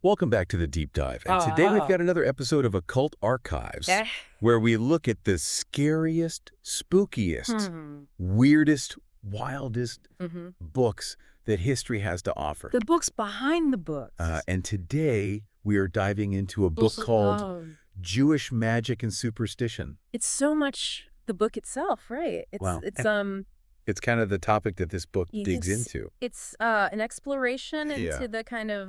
Welcome back to the Deep Dive. And today we've got another episode of Occult Archives, where we look at the scariest, spookiest, weirdest, wildest books that history has to offer. The books behind the books. And today we are diving into a book called Jewish Magic and Superstition. It's so much the book itself, right? It's kind of the topic that this book digs into. It's an exploration into the kind of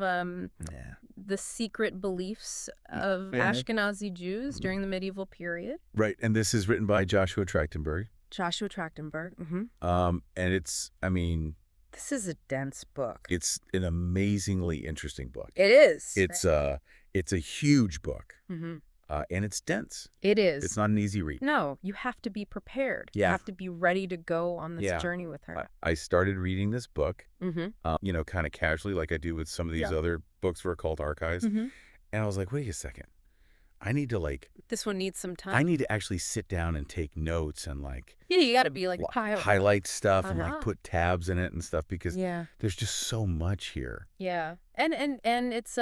the secret beliefs of Ashkenazi Jews during the medieval period. Right, and this is written by Joshua Trachtenberg. Joshua Trachtenberg. And it's, I mean... This is a dense book. It's an amazingly interesting book. It is. It's a huge book. And it's dense. It is. It's not an easy read. No, you have to be prepared. Yeah. You have to be ready to go on this journey with her. I started reading this book, you know, kind of casually like I do with some of these other books for Occult Archives. And I was like, wait a second. I need to This one needs some time. I need to actually sit down and take notes and Yeah, you got to be highlight stuff and put tabs in it and stuff because there's just so much here. Yeah. And it's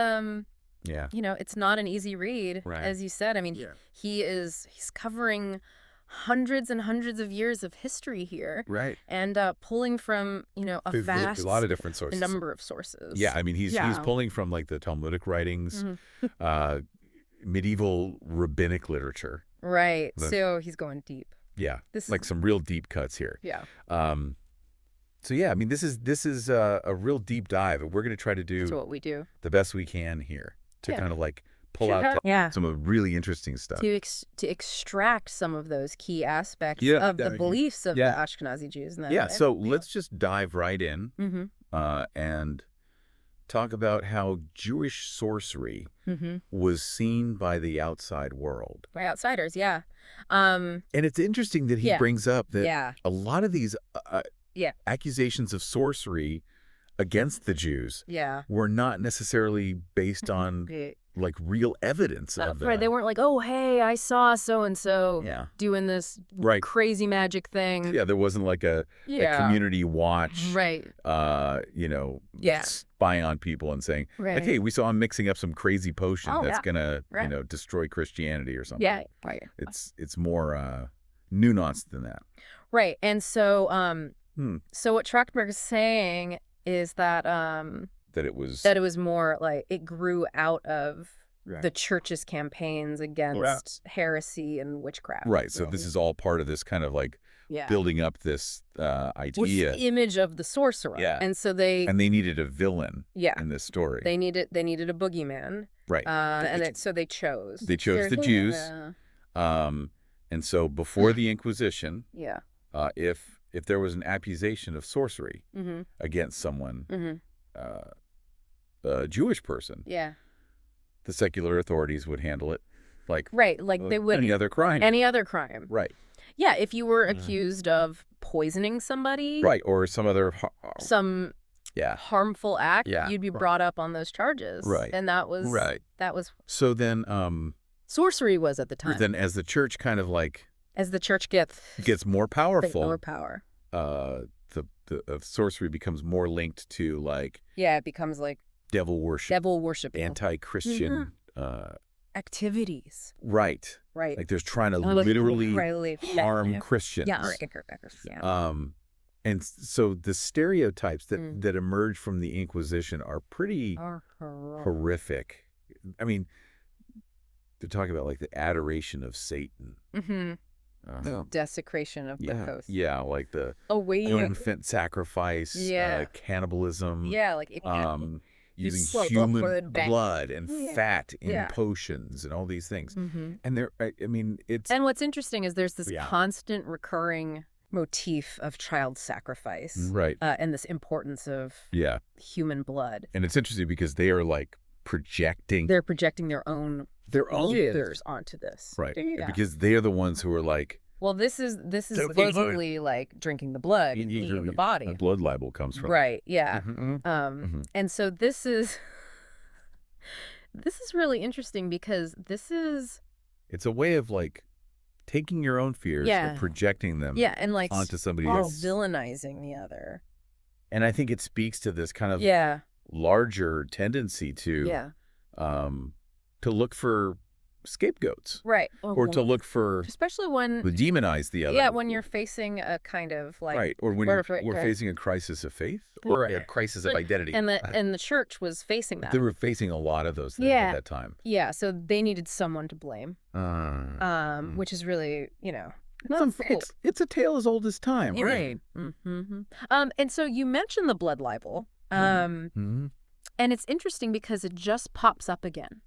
you know, it's not an easy read, as you said. I mean, he's covering hundreds and hundreds of years of history here, and pulling from a lot of different sources, number of sources. Yeah, I mean, he's pulling from like the Talmudic writings, medieval rabbinic literature. Right. So he's going deep. Yeah, like some real deep cuts here. Yeah. So yeah, I mean, this is a real deep dive, and we're going to try to do what we do the best we can here to kind of like pull out some of really interesting stuff. To extract some of those key aspects of the beliefs of the Ashkenazi Jews. So let's just dive right in and talk about how Jewish sorcery was seen by the outside world. By outsiders, and it's interesting that he brings up that a lot of these accusations of sorcery against the Jews were not necessarily based on like real evidence of that. Right, they weren't like, oh, hey, I saw so-and-so doing this crazy magic thing. Yeah, there wasn't like a community watch, you know, spying on people and saying, like, hey, we saw him mixing up some crazy potion that's going to, you know, destroy Christianity or something. Yeah, right. It's more nuanced than that. Right, and so so what Trachtenberg is saying is that it was more like it grew out of the church's campaigns against heresy and witchcraft. Right. So this is all part of this kind of like building up this idea, image of the sorcerer. Yeah. And so they needed a villain. In this story, they needed a boogeyman. Right. So they chose the Jews. And so before the Inquisition, if there was an accusation of sorcery against someone, a Jewish person, the secular authorities would handle it like they would any other crime. Right. Yeah, if you were accused of poisoning somebody, or some other harmful act, you'd be brought up on those charges. Right. And that was so then sorcery was at the time. Then as the church kind of like as the church gets more powerful, more power, the sorcery becomes more linked to like it becomes like devil worship, anti-Christian activities. Right. Like there's trying to literally harm Christians. And so the stereotypes that emerge from the Inquisition are pretty horrific. I mean, they're talking about like the adoration of Satan. Desecration of the host. Yeah, like the infant sacrifice, cannibalism. Like using human blood and fat in potions and all these things. And and what's interesting is there's this constant recurring motif of child sacrifice. And this importance of human blood. And it's interesting because they are like projecting their own fears onto this. Because they are the ones who are like, well, this is basically like drinking the blood, eating the body. A blood libel comes from. And so this is really interesting because it's a way of like taking your own fears and projecting them and like onto somebody else, villainizing the other. And I think it speaks to this kind of larger tendency to to look for scapegoats. Right. Or to look for... Especially when... To demonize the other. Yeah, when you're facing a kind of like... Right, or when we're facing a crisis of faith, or a crisis of identity. And the church was facing that. They were facing a lot of those things at that time. Yeah, so they needed someone to blame. Which is really, it's a tale as old as time, right? And so you mentioned the blood libel. And it's interesting because it just pops up again.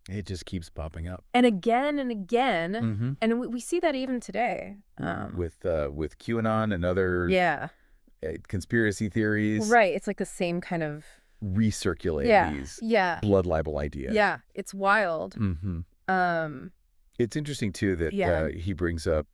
It just keeps popping up. And again and again. And we see that even today. With QAnon and other conspiracy theories. Right. It's like the same kind of... recirculate these blood libel ideas. Yeah. It's wild. It's interesting, too, that he brings up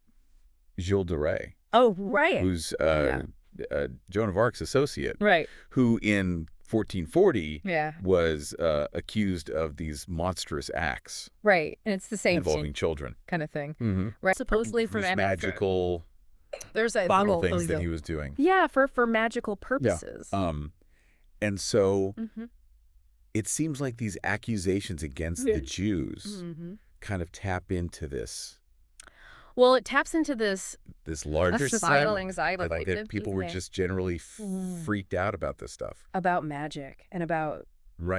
Gilles de Rais. Oh, right. Who's Joan of Arc's associate. Right. Who in 1440 was accused of these monstrous acts. Right. And it's the same involving children. Kind of thing. Right. Supposedly for magical there's a things that he was doing. Yeah, for magical purposes. Yeah. And so it seems like these accusations against the Jews kind of tap into this. Well, it taps into this larger societal anxiety. Like that people were just generally freaked out about this stuff. About magic and about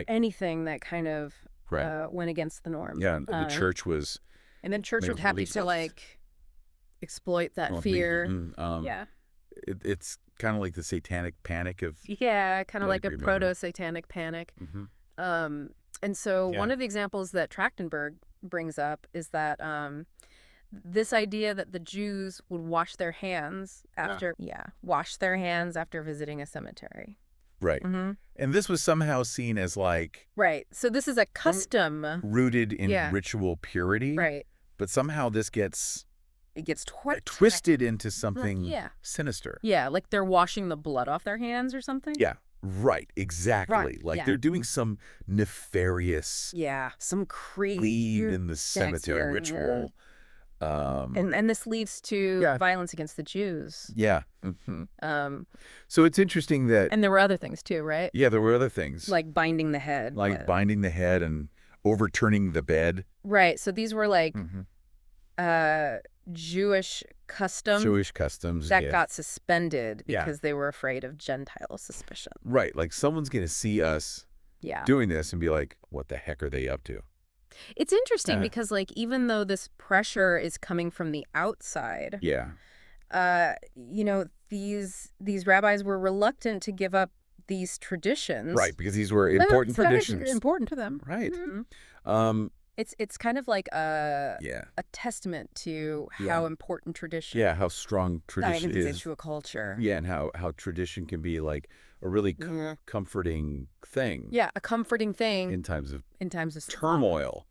anything that kind of went against the norm. Yeah, and the church was... And then church was happy to, like, exploit that fear. It's kind of like the satanic panic of... Yeah, kind of like a proto-satanic panic. And so one of the examples that Trachtenberg brings up is that... this idea that the Jews would wash their hands after visiting a cemetery. Right. And this was somehow seen as like... Right. So this is a custom. Rooted in ritual purity. Right. But somehow this gets... It gets twisted into something sinister. Yeah, like they're washing the blood off their hands or something. Yeah. Right, exactly. Right. Like they're doing some nefarious... some crazy... Lead in the cemetery ritual. And this leads to violence against the Jews. Yeah. So it's interesting that... And there were other things too, right? Yeah, there were other things. Like binding the head. Like binding the head and overturning the bed. Right. So these were like Jewish customs. Jewish customs, that got suspended because they were afraid of Gentile suspicion. Right. Like someone's going to see us doing this and be like, what the heck are they up to? It's interesting because, like, even though this pressure is coming from the outside, these rabbis were reluctant to give up these traditions, right? Because these were important traditions, important to them, right? It's kind of like a testament to how important tradition, how strong tradition is to a culture, and how tradition can be like a really comforting thing. Yeah, a comforting thing in times of turmoil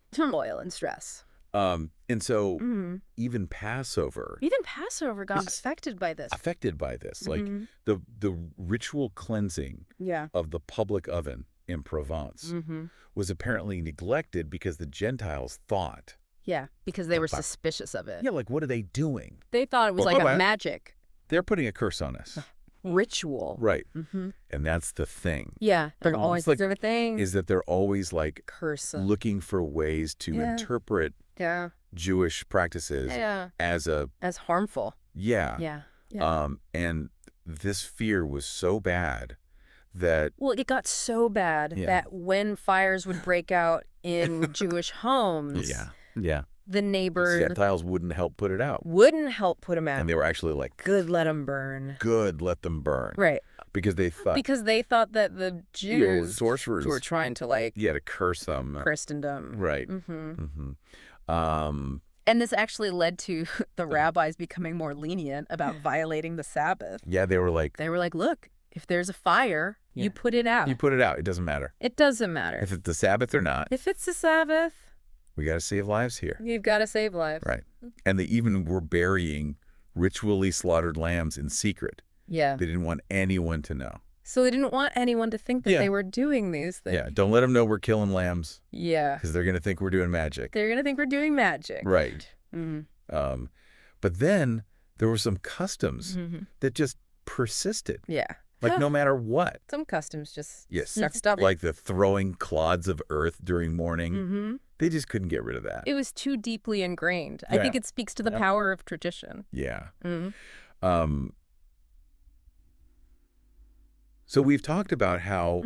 and stress. And so even Passover got affected by this. Like the ritual cleansing of the public oven in Provence was apparently neglected because the Gentiles thought. Yeah, because they were suspicious of it. Yeah, like what are they doing? They thought it was like a magic. They're putting a curse on us. Ritual. Right. And that's the thing. Yeah. They're always like, the thing. Is that they're always like looking for ways to interpret Jewish practices as harmful. Yeah. And this fear was so bad that... Well, it got so bad that when fires would break out in Jewish homes... The neighbors... Gentiles wouldn't help put it out. And they were actually like... Good, let them burn. Good, let them burn. Right. Because they thought that the Jews... sorcerers... were trying to like... to curse them. Christendom. Right. And this actually led to the rabbis becoming more lenient about violating the Sabbath. Yeah, they were like, look, if there's a fire, you put it out. You put it out. It doesn't matter. It doesn't matter. If it's the Sabbath or not. If it's the Sabbath... We got to save lives here. You've got to save lives. Right. And they even were burying ritually slaughtered lambs in secret. Yeah. They didn't want anyone to know. So they didn't want anyone to think that they were doing these things. Yeah. Don't let them know we're killing lambs. Yeah. Because they're going to think we're doing magic. Right. But then there were some customs that just persisted. Yeah. Like no matter what. Some customs just yes. stop. Like the throwing clods of earth during mourning. They just couldn't get rid of that. It was too deeply ingrained. I think it speaks to the power of tradition. Yeah. So we've talked about how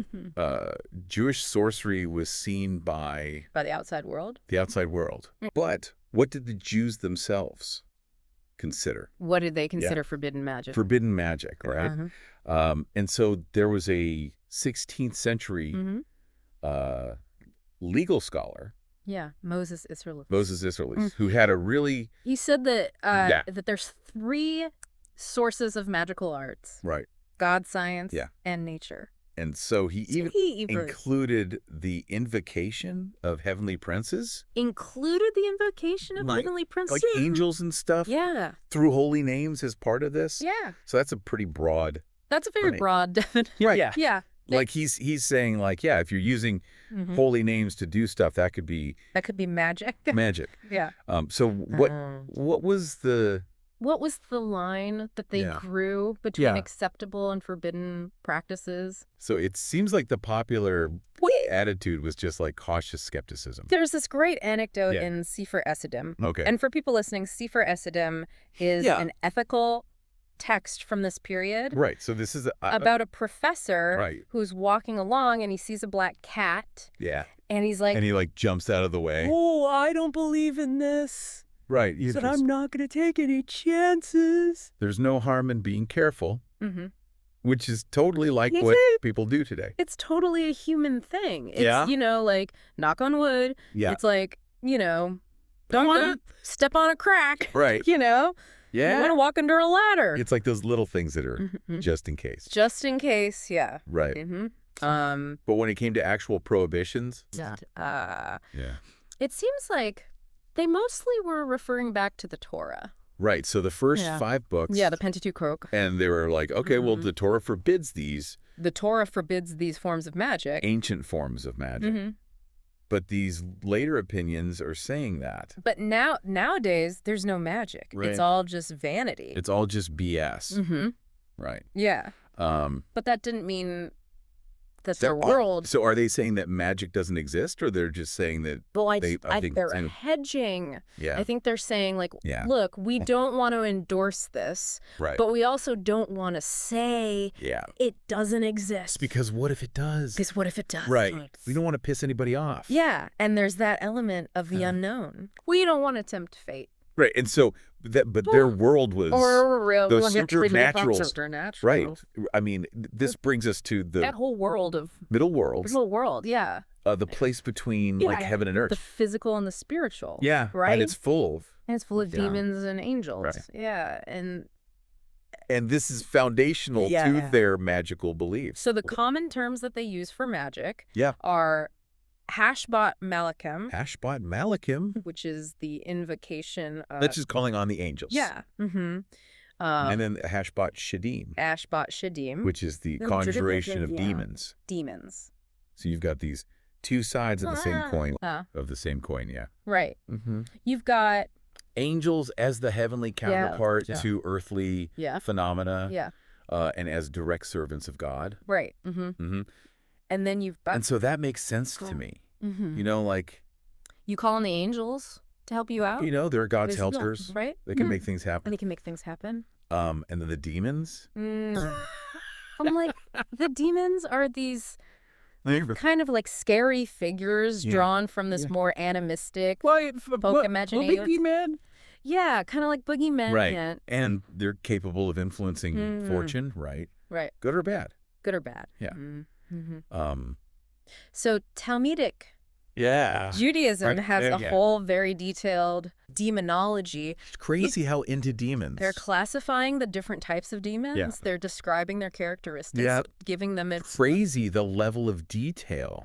Jewish sorcery was seen by the outside world. The outside world. But what did the Jews themselves consider? What did they consider forbidden magic? Forbidden magic, right? And so there was a 16th century legal scholar. Yeah, Moses Israelis, who had a really... He said that that there's 3 sources of magical arts. Right. God, science, and nature. And so he even included the invocation of heavenly princes. Included the invocation of heavenly princes? Like angels and stuff? Yeah. Through holy names as part of this? Yeah. So that's a pretty broad... That's a very broad definition. Right. Yeah. Like he's saying, like, yeah, if you're using holy names to do stuff, that could be... That could be magic. Magic. Yeah. So what was the... What was the line that they drew between acceptable and forbidden practices? So it seems like the popular attitude was just like cautious skepticism. There's this great anecdote in Sefer Esidim. Okay. And for people listening, Sefer Esidim is an ethical text from this period. Right. So this is about a professor who's walking along and he sees a black cat. Yeah. And he's like... And he like jumps out of the way. Oh, I don't believe in this. Right. He said, I'm not going to take any chances. There's no harm in being careful, which is totally like what people do today. It's totally a human thing. It's, you know, like, knock on wood. Yeah. It's like, you know, don't want to step on a crack. Right. You know? Yeah. You want to walk under a ladder. It's like those little things that are just in case. Just in case, yeah. Right. But when it came to actual prohibitions? It seems like they mostly were referring back to the Torah. Right. So the first 5 books. Yeah, the Pentateuch. And they were like, okay, well, the Torah forbids these. The Torah forbids these forms of magic. Ancient forms of magic. But these later opinions are saying that. But nowadays, there's no magic. Right. It's all just vanity. It's all just BS. Right. Yeah. But that didn't mean that the world... So are they saying that magic doesn't exist, or they're just saying that... Well, I think they're hedging. Yeah. I think they're saying, like, look, we don't want to endorse this, but we also don't want to say it doesn't exist. Because what if it does? Because what if it does? Right. We don't want to piss anybody off. Yeah, and there's that element of the unknown. We don't want to tempt fate. Right, and so... but their world was those supernaturals, right? I mean, this brings us to that whole world of middle world. Middle world, yeah. The place between like heaven and earth, the physical and the spiritual. Yeah, right. And it's full of demons and angels. Right. Yeah, and this is foundational to their magical beliefs. So the common terms that they use for magic are Hashbot Malachim. Hashbot Malachim. Which is the invocation of... That's just calling on the angels. Yeah. And then Hashbot Shadim. Hashbot Shadim. Which is the conjuration of demons. Demons. So you've got these 2 sides of the same coin. Right. You've got... angels as the heavenly counterpart to earthly phenomena. Yeah. And as direct servants of God. Right. And then you've got... And so that makes sense to me. You know, like... You call on the angels to help you out? You know, they're God's helpers. Right? They can make things happen. And they can make things happen. And then the demons? I'm like, the demons are these kind of like scary figures drawn from this more animistic folk imagination. Boogeyman? Yeah, kind of like boogeymen. Right. And they're capable of influencing fortune, right? Right. Good or bad? Good or bad. Yeah. So Talmudic Judaism has a whole very detailed demonology. It's crazy how into demons. They're classifying the different types of demons. Yeah. They're describing their characteristics, giving them... Crazy the level of detail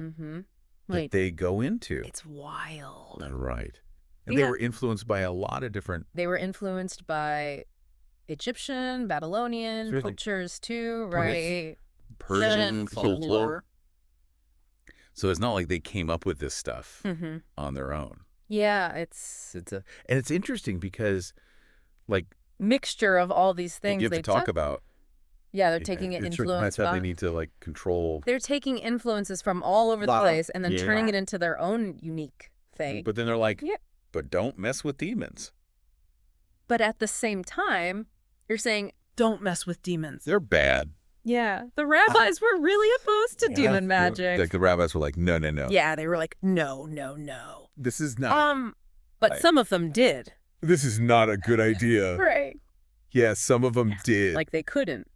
that they go into. It's wild. Right. And they were influenced by a lot of different... They were influenced by Egyptian, Babylonian cultures too, right? Persian folklore. So it's not like they came up with this stuff on their own. Yeah, and it's interesting because, like, mixture of all these things you have to talk about Yeah, they're taking influence from... They need to, like, control... They're taking influences from all over the place and then turning it into their own unique thing. But then they're like, but don't mess with demons. But at the same time, you're saying, don't mess with demons. They're bad. Yeah, the rabbis were really opposed to demon magic. Like, the rabbis were like, no, no, no. Yeah, they were like, no, no, no. This is not... But some of them did. This is not a good idea. Right. Yeah, some of them did. Like, they couldn't.